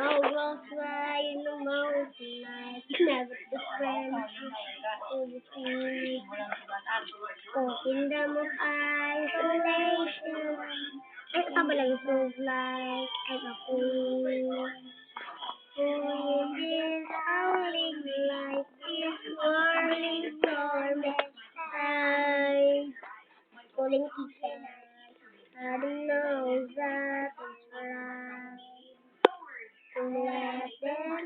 How will fly in the mountain night, never to friend to the sea. Open them of isolation, and somebody so like as a queen. Oh, this howling light is whirling torment high. Pulling teachers, I don't know that it's right. Let them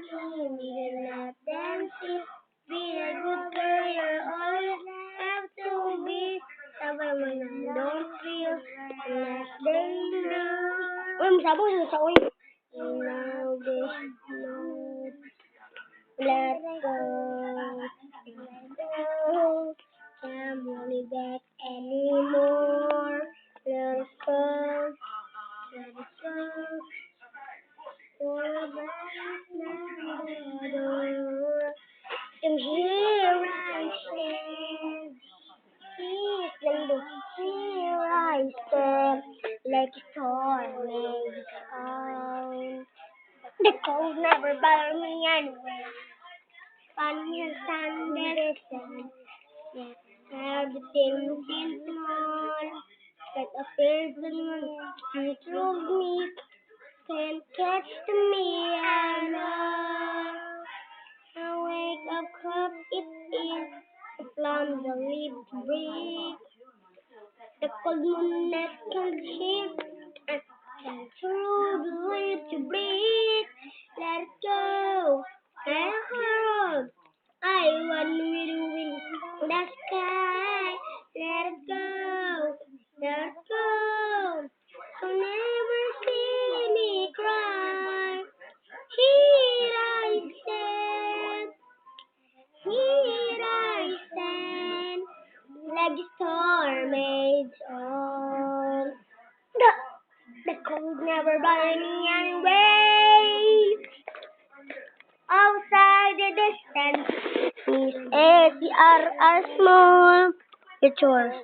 in, let them see. Be a good girl, you always have to be. Sabay mo na, don't feel. Let them know. Uy, masabog sa sa uy. Now they know. Let go. Let go. Can't hold it back anymore. Let it go. Let it go. And here I stand, here I stand, like a storm is on. The cold never bothered me anyway. Funny and Sunday sun, everything seems on. Like a person who through me can't catch me and I wake up cup it is from the leaf to breathe. The cold moon that can shift and through the leaf to breathe. Let it go, let it go. I want me to win the sky. Let it go, let it go. So never see me cry. Here I stand, here I stand, like the storm rage on. The cold never bothered me anyway. Outside the distance, Miss ACR are small. It's yours.